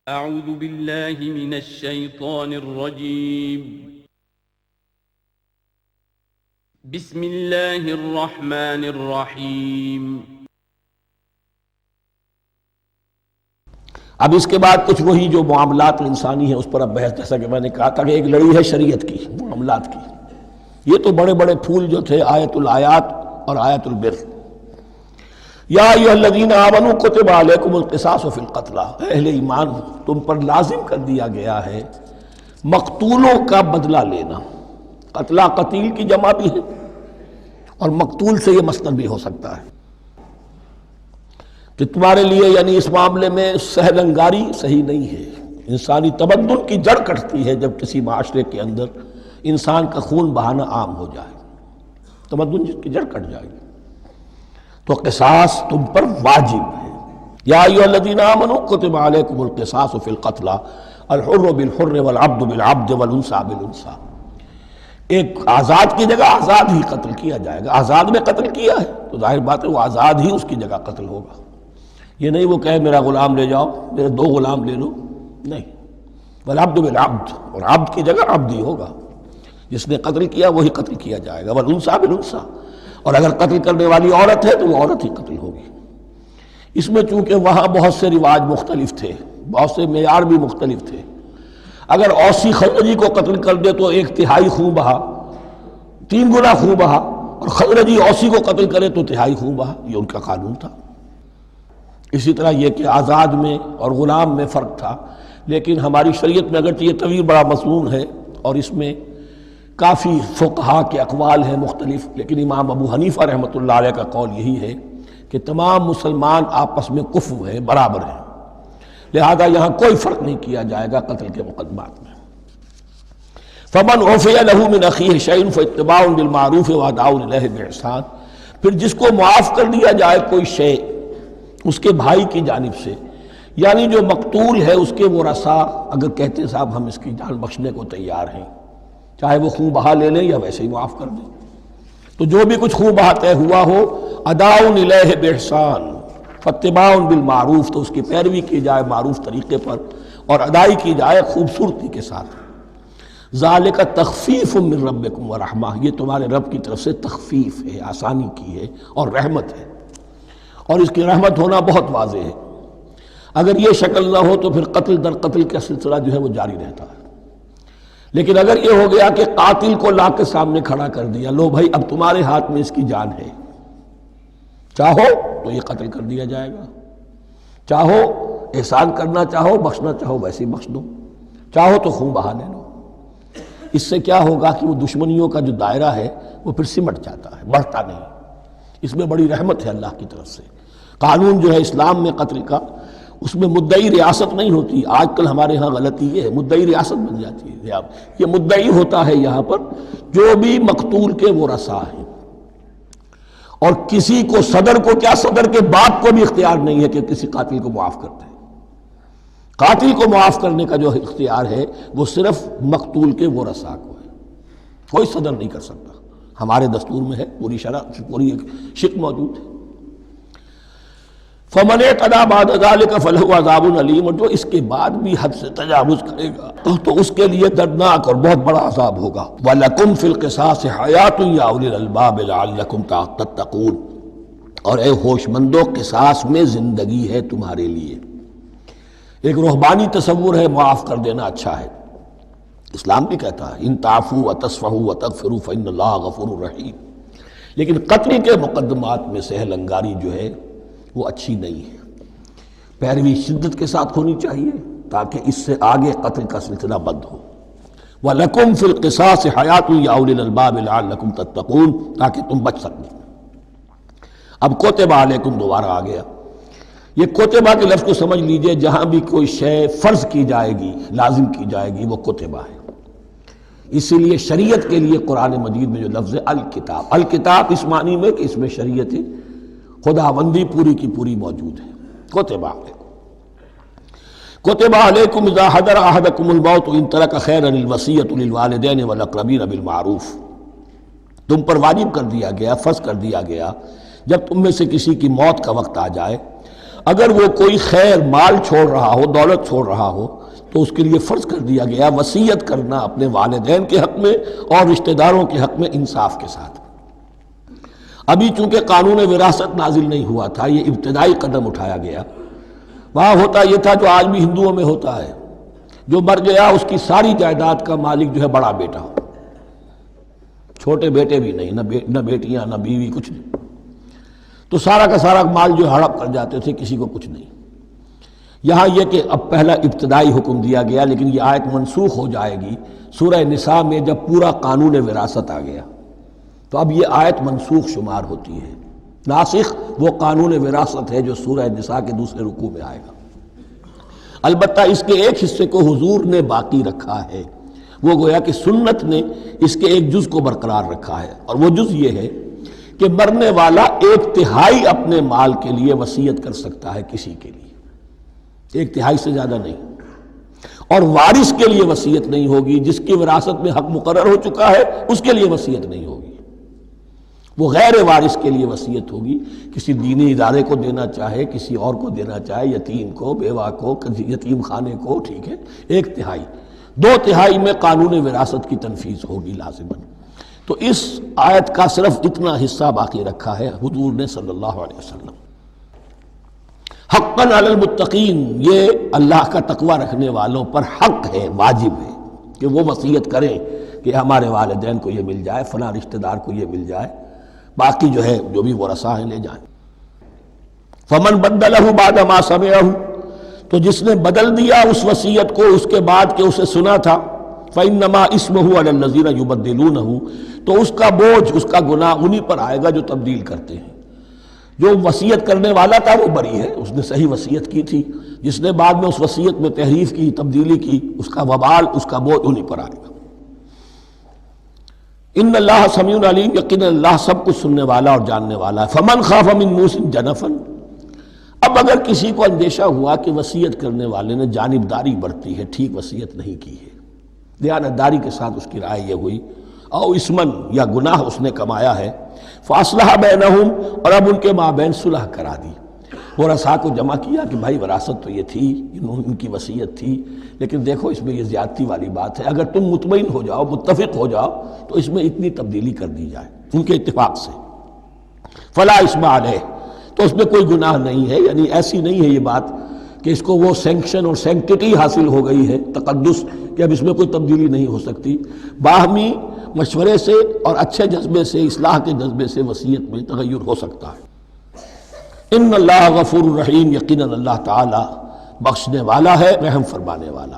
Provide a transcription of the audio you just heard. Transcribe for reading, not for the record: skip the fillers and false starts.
اعوذ باللہ من الشیطان الرجیم بسم اللہ الرحمن الرحیم۔ اب اس کے بعد کچھ وہی جو معاملات انسانی ہیں اس پر اب بحث، جیسا کہ میں نے کہا تھا کہ ایک لڑی ہے شریعت کی، معاملات کی۔ یہ تو بڑے بڑے پھول جو تھے آیت الآیات اور آیت البر۔ یا ایھا الذین آمنوا کتب علیکم القصاص فی القتلی، اہل ایمان تم پر لازم کر دیا گیا ہے مقتولوں کا بدلہ لینا۔ قتلہ قتیل کی جمع بھی ہے اور مقتول سے یہ مصدر بھی ہو سکتا ہے کہ تمہارے لیے یعنی اس معاملے میں سہل انگاری صحیح نہیں ہے۔ انسانی تمدن کی جڑ کٹتی ہے جب کسی معاشرے کے اندر انسان کا خون بہانا عام ہو جائے، تمدن کی جڑ کٹ جائے گی۔ تو قصاص تم پر واجب ہے۔ یا ایھا الذین آمنوا کتب علیکم القصاص فی القتلی الحر بالحر والعبد بالعبد والانثی بالانثی۔ ایک آزاد کی جگہ آزاد ہی قتل کیا جائے گا۔ آزاد میں قتل کیا ہے تو ظاہر بات ہے وہ آزاد ہی اس کی جگہ قتل ہوگا۔ یہ نہیں وہ کہے میرا غلام لے جاؤ، میرے دو غلام لے لو، نہیں۔ والعبد بالعبد، اور عبد کی جگہ عبد ہی ہوگا، جس نے قتل کیا وہی قتل کیا جائے گا۔ والانثی بالانثی، اور اگر قتل کرنے والی عورت ہے تو وہ عورت ہی قتل ہوگی۔ اس میں چونکہ وہاں بہت سے رواج مختلف تھے، بہت سے معیار بھی مختلف تھے۔ اگر اوسی خزرجی کو قتل کر دے تو 1/3 خون بہا، 3 گنا خون بہا، اور خزرجی اوسی کو قتل کرے تو 1/3 خون بہا، یہ ان کا قانون تھا۔ اسی طرح یہ کہ آزاد میں اور غلام میں فرق تھا، لیکن ہماری شریعت میں اگرچہ یہ طویل بڑا مضمون ہے اور اس میں کافی فقہا کے اقوال ہیں مختلف، لیکن امام ابو حنیفہ رحمۃ اللہ علیہ کا قول یہی ہے کہ تمام مسلمان آپس میں کفو ہیں، برابر ہیں، لہذا یہاں کوئی فرق نہیں کیا جائے گا قتل کے مقدمات میں۔ فمن عفی لہ من اخیہ شیء فاتباع بالمعروف واداء الیہ باحسان، پھر جس کو معاف کر دیا جائے کوئی شے اس کے بھائی کی جانب سے، یعنی جو مقتول ہے اس کے ورثاء اگر کہتے ہیں صاحب ہم اس کی جان بخشنے کو تیار ہیں، چاہے وہ خون بہا لے لیں یا ویسے ہی معاف کر دیں، تو جو بھی کچھ خون بہا طے ہوا ہو اداء الیہ باحسان فاتباع بالمعروف، تو اس کی پیروی کی جائے معروف طریقے پر اور ادائی کی جائے خوبصورتی کے ساتھ۔ ذالک تخفیف من ربکم ورحمہ، یہ تمہارے رب کی طرف سے تخفیف ہے، آسانی کی ہے اور رحمت ہے، اور اس کی رحمت ہونا بہت واضح ہے۔ اگر یہ شکل نہ ہو تو پھر قتل در قتل کا سلسلہ جو ہے وہ جاری رہتا ہے، لیکن اگر یہ ہو گیا کہ قاتل کو لا کے سامنے کھڑا کر دیا، لو بھائی اب تمہارے ہاتھ میں اس کی جان ہے، چاہو تو یہ قتل کر دیا جائے گا، چاہو احسان کرنا چاہو بخشنا چاہو ویسے ہی بخش دو، چاہو تو خون بہا لے لو۔ اس سے کیا ہوگا کہ وہ دشمنیوں کا جو دائرہ ہے وہ پھر سمٹ جاتا ہے، بڑھتا نہیں۔ اس میں بڑی رحمت ہے اللہ کی طرف سے۔ قانون جو ہے اسلام میں قتل کا، اس میں مدعی ریاست نہیں ہوتی۔ آج کل ہمارے ہاں غلطی یہ ہے، مدعی ریاست بن جاتی ہے۔ یہ مدعی ہوتا ہے یہاں پر جو بھی مقتول کے ورثاء ہیں، اور کسی کو صدر کو کیا، صدر کے باپ کو بھی اختیار نہیں ہے کہ کسی قاتل کو معاف کر دے۔ قاتل کو معاف کرنے کا جو اختیار ہے وہ صرف مقتول کے ورثاء کو ہے، کوئی صدر نہیں کر سکتا۔ ہمارے دستور میں ہے، پوری شرح پوری ایک شق موجود ہے۔ فمن اعتدی بعد ذلک فلہ عذاب علیم، اور جو اس کے بعد بھی حد سے تجاوز کرے گا تو اس کے لیے دردناک اور بہت بڑا عذاب ہوگا۔ وَلَكُمْ فِي الْقِصَاصِ حَيَاةٌ يَا أُولِي الْأَلْبَابِ لَعَلَّكُمْ تَتَّقُونَ، اور اے ہوش مندو قصاص میں زندگی ہے تمہارے لیے۔ ایک روحانی تصور ہے معاف کر دینا اچھا ہے، اسلام بھی کہتا ہے ان تعفوا وتصفحوا وتغفروا فإن اللہ غفور رحیم، لیکن قتل کے مقدمات میں سہل انگاری جو ہے وہ اچھی نہیں ہے۔ پیروی شدت کے ساتھ ہونی چاہیے تاکہ اس سے آگے قتل کا سلسلہ بند ہو۔ وَلَكُمْ فِي الْقِصَاصِ حَيَاةٌ يَا أُولِي الْأَلْبَابِ لَعَلَّكُمْ تَتَّقُونَ، تاکہ تم بچ سکیں۔ اب کوتب علیکم دوبارہ آ گیا۔ یہ کوتبہ کے لفظ کو سمجھ لیجئے، جہاں بھی کوئی شے فرض کی جائے گی، لازم کی جائے گی، وہ کوتبہ ہے۔ اسی لیے شریعت کے لیے قرآن مجید میں جو لفظ ہے الکتاب، الکتاب اس معنی میں کہ اس میں شریعت خداوندی پوری کی پوری موجود ہے۔ کتب علیکم، کتب علیکم اذا حضر احدکم الموت ان ترک خیرا الوصیۃ للوالدین والاقربین بالمعروف، تم پر واجب کر دیا گیا، فرض کر دیا گیا جب تم میں سے کسی کی موت کا وقت آ جائے، اگر وہ کوئی خیر مال چھوڑ رہا ہو، دولت چھوڑ رہا ہو، تو اس کے لیے فرض کر دیا گیا وصیت کرنا اپنے والدین کے حق میں اور رشتہ داروں کے حق میں انصاف کے ساتھ۔ ابھی چونکہ قانون وراثت نازل نہیں ہوا تھا، یہ ابتدائی قدم اٹھایا گیا۔ وہاں ہوتا یہ تھا جو آج بھی ہندوؤں میں ہوتا ہے، جو مر گیا اس کی ساری جائیداد کا مالک جو ہے بڑا بیٹا ہو، چھوٹے بیٹے بھی نہیں، نہ بیٹیاں نہ بیوی، کچھ نہیں، تو سارا کا سارا مال جو ہڑپ کر جاتے تھے، کسی کو کچھ نہیں۔ یہاں یہ کہ اب پہلا ابتدائی حکم دیا گیا، لیکن یہ آیت منسوخ ہو جائے گی سورہ نساء میں جب پورا قانون وراثت آ گیا، تو اب یہ آیت منسوخ شمار ہوتی ہے۔ ناسخ وہ قانون وراثت ہے جو سورہ نساء کے دوسرے رکوع میں آئے گا۔ البتہ اس کے ایک حصے کو حضور نے باقی رکھا ہے، وہ گویا کہ سنت نے اس کے ایک جز کو برقرار رکھا ہے، اور وہ جز یہ ہے کہ مرنے والا 1/3 اپنے مال کے لیے وصیت کر سکتا ہے کسی کے لیے، 1/3 سے زیادہ نہیں، اور وارث کے لیے وصیت نہیں ہوگی، جس کی وراثت میں حق مقرر ہو چکا ہے اس کے لیے وصیت نہیں ہوگی، وہ غیر وارث کے لیے وصیت ہوگی، کسی دینی ادارے کو دینا چاہے، کسی اور کو دینا چاہے، یتیم کو، بیوہ کو، یتیم خانے کو، ٹھیک ہے، 1/3، 2/3 میں قانون وراثت کی تنفیذ ہوگی لازماً۔ تو اس آیت کا صرف اتنا حصہ باقی رکھا ہے حضور نے صلی اللہ علیہ وسلم۔ حقاً علی المتقین، یہ اللہ کا تقوی رکھنے والوں پر حق ہے، واجب ہے کہ وہ وصیت کریں کہ ہمارے والدین کو یہ مل جائے، فلاں رشتہ دار کو یہ مل جائے، باقی جو ہے جو بھی ورثاء ہیں لے جائیں۔ فمن بدلہ بعد ما سمعہ، تو جس نے بدل دیا اس وصیت کو اس کے بعد کہ اسے سنا تھا، فإنما اسمہ علی الذین یبدلونہ، تو اس کا بوجھ، اس کا گناہ انہی پر آئے گا جو تبدیل کرتے ہیں۔ جو وصیت کرنے والا تھا وہ بری ہے، اس نے صحیح وصیت کی تھی، جس نے بعد میں اس وصیت میں تحریف کی، تبدیلی کی، اس کا وبال، اس کا بوجھ انہی پر آئے گا۔ ان اللہ سمیع علیم، یقینا اللہ سب کچھ سننے والا اور جاننے والا ہے۔ فمن خاف من موص جنفا، اب اگر کسی کو اندیشہ ہوا کہ وصیت کرنے والے نے جانبداری برتی ہے، ٹھیک وصیت نہیں کی ہے، دیانتداری کے ساتھ اس کی رائے یہ ہوئی، او اسمن، یا گناہ اس نے کمایا ہے، فاصلح بینہم، اور اب ان کے مابین صلح کرا دی، ورثاء کو جمع کیا کہ بھائی وراثت تو یہ تھی، ان کی وصیت تھی، لیکن دیکھو اس میں یہ زیادتی والی بات ہے، اگر تم مطمئن ہو جاؤ، متفق ہو جاؤ تو اس میں اتنی تبدیلی کر دی جائے ان کے اتفاق سے، فلا اسم علیہ، تو اس میں کوئی گناہ نہیں ہے، یعنی ایسی نہیں ہے یہ بات کہ اس کو وہ سینکشن اور سینکٹیٹی حاصل ہو گئی ہے، تقدس، کہ اب اس میں کوئی تبدیلی نہیں ہو سکتی، باہمی مشورے سے اور اچھے جذبے سے، اصلاح کے جذبے سے وصیت میں تغیر ہو سکتا ہے۔ ان اللہ غفور الرحیم، یقیناً اللہ تعالی بخشنے والا ہے، رحم فرمانے والا۔